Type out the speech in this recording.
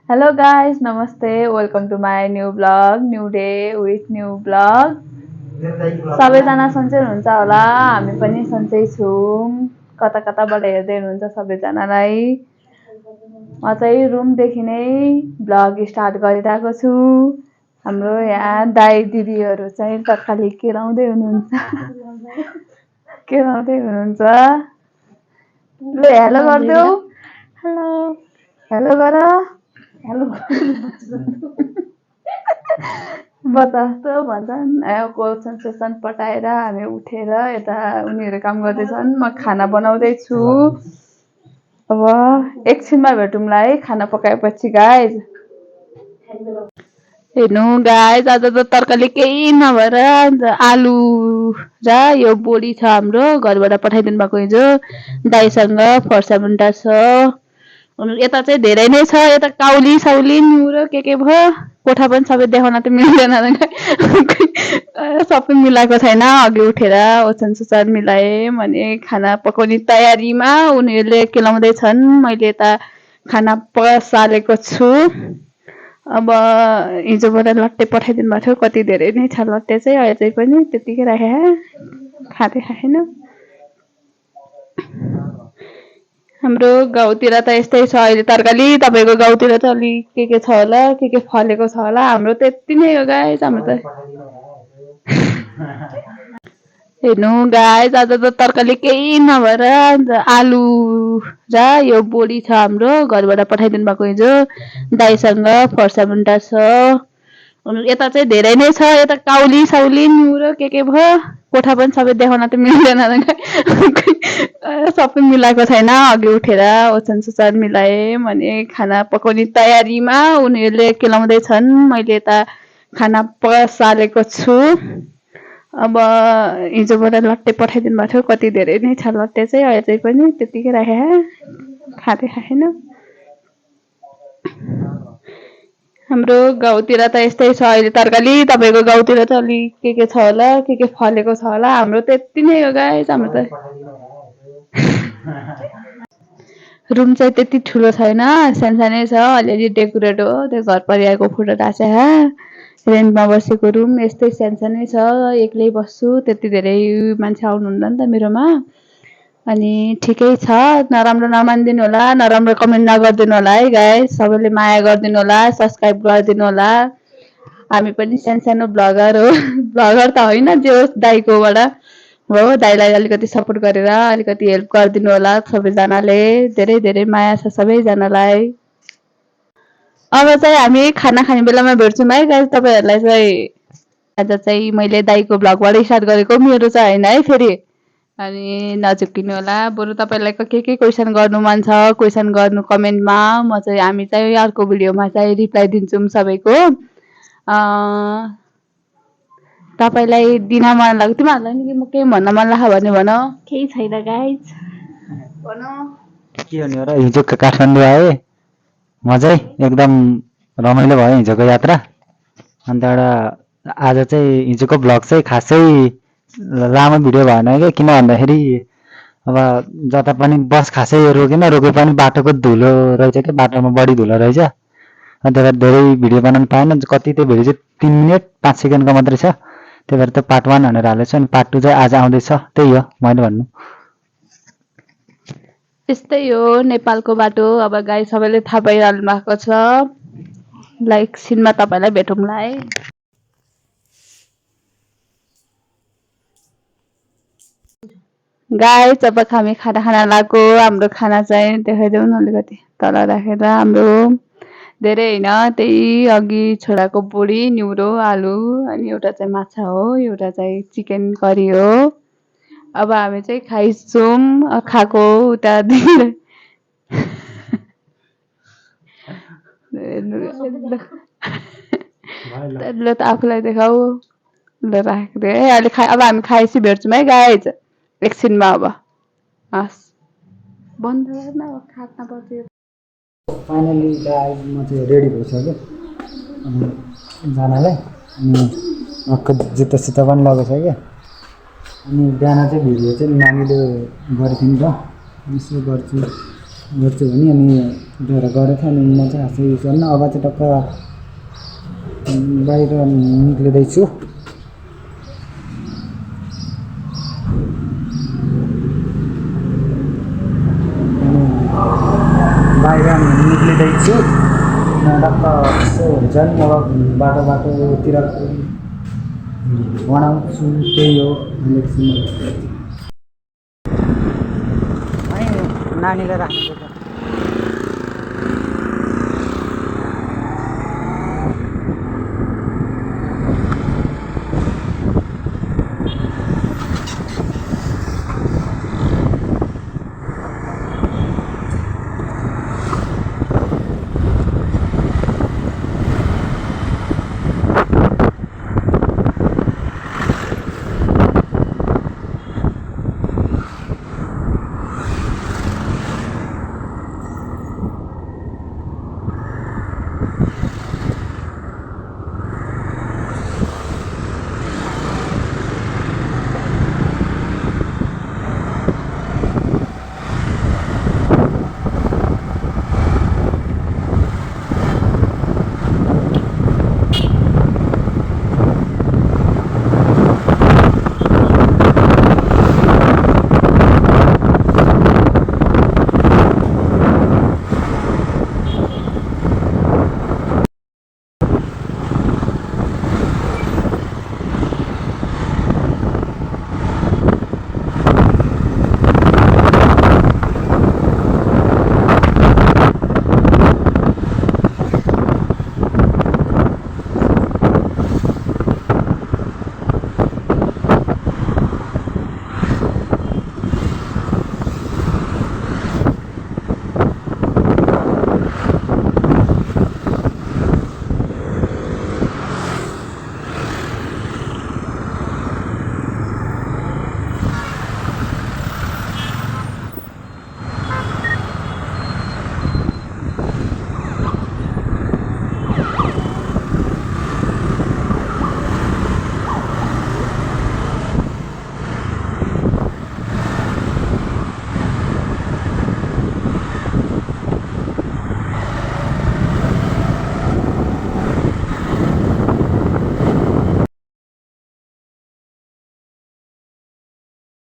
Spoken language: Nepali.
Hello guys, namaste. Welcome to my new vlog, new day with new vlog. सबैजना सन्चै हुनुहुन्छ होला, हामी पनि सन्चै छौँ। कता कताबाट हेर्दै हुनुहुन्छ सबैजनालाई। म चाहिँ रुमदेखि नै भ्लग स्टार्ट गरिरहेको छु। हाम्रो यहाँ दाइ दिदीहरू चाहिँ तत्काली केलाउँदै हुनुहुन्छ। केलाउँदै हुनुहुन्छ। ल हेलो गरिदेऊ। हेलो हेलो गर। हेलो बतास्तो भन्छन् क्वेसन सेसन पठाएर हामी उठेर यता उनीहरू काम गर्दैछन्, म खाना बनाउँदैछु। अब एकछिनमा भेटौँला है खाना पकाएपछि गाइज। हेर्नु गाइज, आज त तरकारी केही नभएर आलु र यो बोडी छ हाम्रो घरबाट पठाइदिनु भएको हिजो दाइसँग फर्सा मुन्टा छ। यता चाहिँ धेरै नै छ, यता काउली साउली न्युरो के भयो। कोठा पनि सबै देखाउन त मिल्दैन, सबै मिलाएको छैन। अघि उठेर ओछ्यान सोछ्यान मिलाएँ भने खाना पकाउने तयारीमा उनीहरूले केलाउँदैछन्। मैले यता खाना पसालेको छु। अब हिजोबाट लट्टे पठाइदिनु भएको थियो, कति धेरै नै छ लट्टे चाहिँ, अहिले पनि त्यतिकै राखेँ खाँदै खाएन। हाम्रो गाउँतिर त यस्तै छ अहिले तरकारी। तपाईँको गाउँतिर त अलि के छ होला, के फलेको छ होला। हाम्रो त यति नै हो गाइस। हाम्रो त हेर्नु गाइस, आज त तरकारी केही नभएर आलु र यो बोडी छ हाम्रो घरबाट पठाइदिनु भएको हिजो दाइसँग फर्सा मुन्टा छ। यता चाहिँ धेरै नै छ, यता काउली साउली न्युरो के भयो। कोठा पनि सबै देखाउन त मिल्दैन, सबै मिलाएको छैन। अघि उठेर ओछ्यान सोछ्यान मिलाएँ भने खाना पकाउने तयारीमा उनीहरूले केलाउँदैछन्। मैले यता खाना पसालेको छु। अब हिजोबाट लट्टे पठाइदिनु भएको थियो, कति धेरै नै छ लट्टे चाहिँ, अहिले पनि त्यतिकै राखेँ खाँदै खाएन। हाम्रो गाउँतिर त यस्तै छ अहिले तरकारी। तपाईँको गाउँतिर त अलि के छ होला, के फलेको छ होला। हाम्रो त यति नै हो गाइस। हाम्रो त रुम चाहिँ त्यति ठुलो छैन, सानसानै छ, अलिअलि डेकोरेट हो। त्यो घर परिवारको फोटो राखेको रेन्टमा बसेको रुम यस्तै सानसानै छ। एक्लै बस्छु, त्यति धेरै मान्छे आउनुहुन्न नि त मेरोमा। अनि ठिकै छ, नराम्रो नमानिदिनु होला, नराम्रो कमेन्ट नगरिदिनु होला है गाइस। सबैले माया गरिदिनु होला, सब्सक्राइब गरिदिनु होला। हामी पनि सानो भ्लगर हो। भ्लगर त होइन, जे होस् दाइकोबाट हो। दाइलाई अलिकति सपोर्ट गरेर अलिकति हेल्प गरिदिनु होला सबैजनाले। धेरै धेरै माया छ सबैजनालाई। अब चाहिँ हामी खाना खाने बेलामा भेट्छौँ है गाइस तपाईँहरूलाई चाहिँ। आज चाहिँ मैले दाइको भ्लगबाट स्टार्ट गरेको, मेरो चाहिँ होइन है फेरि। अनि नझुक्किनु होला। बरु तपाईँलाई के क्वेसन गर्नु मन छ क्वेसन गर्नु कमेन्टमा। म चाहिँ हामी चाहिँ अर्को भिडियोमा चाहिँ रिप्लाई दिन्छौँ सबैको। तपाईँलाई दिन मन लाग्यो, तिमीहरूलाई नि म केही भन्न मन लाग्यो भने भन। केही छैन गाइज, भन के भन्यो र। हिजो काठमाडौँ आएँ, मजै एकदम रमाइलो भयो हिजोको यात्रा। अन्त एउटा आज चाहिँ हिजोको भ्लग चाहिँ खासै लामो भिडियो भएन क्या, किन भन्दाखेरि अब जता पनि बस खासै रोके पनि बाटोको धुलो रहेछ क्या, बाटोमा बढी धुलो रहेछ। अन्त धेरै भिडियो बनाउनु पाएन। कति त्यो भिडियो चाहिँ 3 मिनट 5 सेकेन्डको मात्रै छ। त्यही भएर त पार्ट 1 भनेर हालेको छु। अनि पार्ट 2 चाहिँ आज आउँदैछ। त्यही हो मैले भन्नु। यस्तै हो नेपालको बाटो। अब गाई सबैले थाहा पाइरहनु भएको छ। लाइक सिनमा तपाईँलाई भेटौँला है। गाई अब हामी खाना खाना लाग्यो। हाम्रो खाना चाहिँ देखाइदेऊ न अलिकति तल राखेर। हाम्रो धेरै होइन, त्यही अघि छोराको बोडी न्युरो आलु अनि एउटा चाहिँ माछा हो, एउटा चाहिँ चिकन करी हो। अब हामी चाहिँ खाइछौँ। खाएको उता ल त आफूलाई देखाऊ। ल राखेको है अहिले अब हामी खाएपछि भेट्छौँ है गाइज एकछिनमा। अब हस् बन्द गर्न खाट्न पर्छ। फाइनली गाइज म चाहिँ रेडी भइसक्यो जानलाई। अनि अर्को जुत्ता सित्ता पनि लगाएको छ क्या। अनि बिहान चाहिँ भिडियो चाहिँ नानीले गरेको थिएँ नि त, यसो गर्छु गर्छु भने अनि गएर गरेको थियो अनि म चाहिँ खासै युज गर्न अब चाहिँ टक्क बाहिर निक्लिँदैछु टक्क यसो हुन्छ नि अब बाटोतिर बनाउँछु त्यही हो नानीलाई राख्नु